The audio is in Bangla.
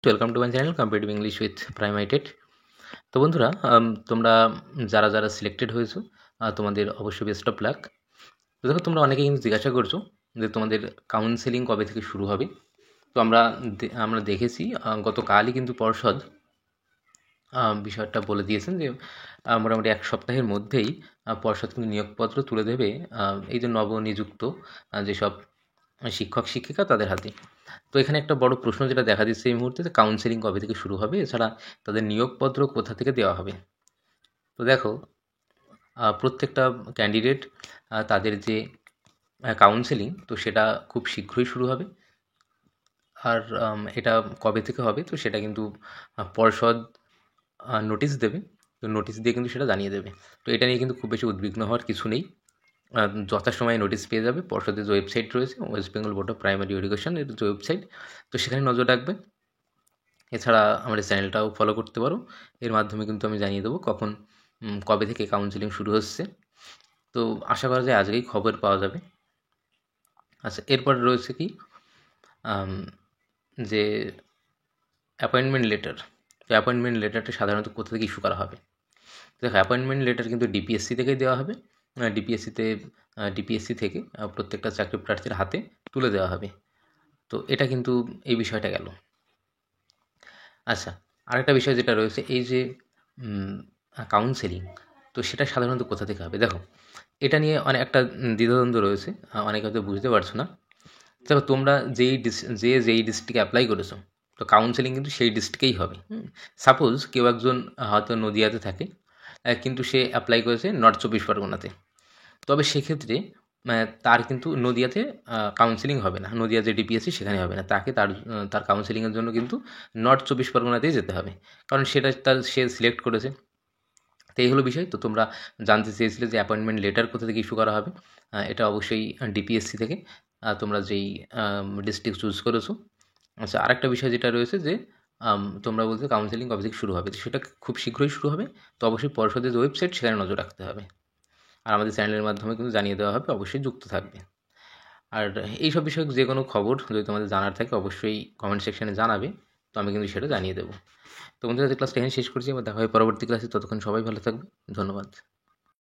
Welcome to my channel competitive English with primaited. তো বন্ধুরা, তোমরা যারা যারা সিলেক্টেড হয়েছো, তোমাদের অবশ্যই বেস্ট অফ লাক। তো দেখো, তোমরা অনেকে কিন্তু জিজ্ঞাসা করছো যে তোমাদের কাউন্সেলিং কবে থেকে শুরু হবে। তো আমরা দেখেছি গতকালই কিন্তু পর্ষদ বিষয়টা বলে দিয়েছেন যে মোটামুটি এক সপ্তাহের মধ্যেই পর্ষদ কিন্তু নিয়োগপত্র তুলে দেবে এই যে নবনিযুক্ত যেসব শিক্ষক শিক্ষিকা তাদের হাতে। তো এখানে একটা বড় প্রশ্ন যেটা দেখা দিচ্ছে এই মুহূর্তে, যে কাউন্সেলিং কবে থেকে শুরু হবে, এছাড়া তাদের নিয়োগপত্র কোথা থেকে দেওয়া হবে। তো দেখো, প্রত্যেকটা ক্যান্ডিডেট তাদের যে কাউন্সেলিং, তো সেটা খুব শীঘ্রই শুরু হবে। আর এটা কবে থেকে হবে, তো সেটা কিন্তু পর্ষদ নোটিশ দেবে। তো নোটিশ দিয়ে কিন্তু সেটা জানিয়ে দেবে। তো এটা নিয়ে কিন্তু খুব বেশি উদ্বিগ্ন হওয়ার কিছু নেই। যথাসময়ে নোটিশ পেয়ে যাবে। পর্ষদের যে ওয়েবসাইট রয়েছে, West Bengal board of primary education এর যে ওয়েবসাইট, তো সেখানে নজর রাখবে। এছাড়া আমাদের চ্যানেলটাও ফলো করতে পারো। এর মাধ্যমে কিন্তু আমি জানিয়ে দেবো কখন কবে থেকে কাউন্সেলিং শুরু হচ্ছে। তো আশা করা যায় আজকেই খবর পাওয়া যাবে। আচ্ছা, এরপর রয়েছে কি যে অ্যাপয়েন্টমেন্ট লেটার। তো অ্যাপয়েন্টমেন্ট লেটারটা সাধারণত কোথা থেকে ইস্যু করা হবে। দেখো, অ্যাপয়েন্টমেন্ট লেটার কিন্তু ডিপিএসসি থেকেই দেওয়া হবে। ডিপিএসসি থেকে প্রত্যেকটা চাকরি প্রার্থীর হাতে তুলে দেওয়া হবে। তো এটা কিন্তু এই বিষয়টা গেল। আচ্ছা, আরেকটা বিষয় যেটা রয়েছে, এই যে কাউন্সেলিং, তো সেটা সাধারণত কোথা থেকে হবে। দেখো, এটা নিয়ে অনেক একটা দ্বিধাদ্বন্দ্ব রয়েছে। অনেকে হয়তো বুঝতে পারছো না। দেখো, তোমরা যেই ডিস্ট্রিক্টে অ্যাপ্লাই করেছো, তো কাউন্সেলিং কিন্তু সেই ডিস্ট্রিক্টেই হবে। সাপোজ কেউ একজন হয়তো নদিয়াতে থাকে, কিন্তু সে অ্যাপ্লাই করেছে নর্থ চব্বিশ পরগনাতে। তবে সেক্ষেত্রে তার কিন্তু নদিয়াতে কাউন্সেলিং হবে না। নদিয়া যে ডিপিএসসি সেখানে হবে না। তাকে তার কাউন্সেলিংয়ের জন্য কিন্তু নর্থ চব্বিশ পরগনাতেই যেতে হবে, কারণ সেটা সে সিলেক্ট করেছে। তো এই হলো বিষয়। তো তোমরা জানতে চেয়েছিলে যে অ্যাপয়েন্টমেন্ট লেটার কোথা থেকে ইস্যু করা হবে। এটা অবশ্যই ডিপিএসসি থেকে, তোমরা যেই ডিস্ট্রিক্ট চুজ করেছো। আচ্ছা, আরেকটা বিষয় যেটা রয়েছে যে তোমরা বলতে কাউন্সেলিং কবে থেকে শুরু হবে, তো সেটা খুব শীঘ্রই শুরু হবে। তো অবশ্যই পর্ষদের যে ওয়েবসাইট, সেখানে নজর রাখতে হবে। আর আমাদের চ্যানেলের মাধ্যমে কিন্তু জানিয়ে দেওয়া হবে, অবশ্যই যুক্ত থাকবে। আর এইসব বিষয়ে যে কোনো খবর যদি তোমাদের জানার থাকে, অবশ্যই কমেন্ট সেকশানে জানাবে। তো আমি কিন্তু সেটা জানিয়ে দেবো। তো বন্ধুরা, ক্লাসটা এখানে শেষ করছি। আবার দেখা হয় পরবর্তী ক্লাসে। ততক্ষণ সবাই ভালো থাকবে। ধন্যবাদ।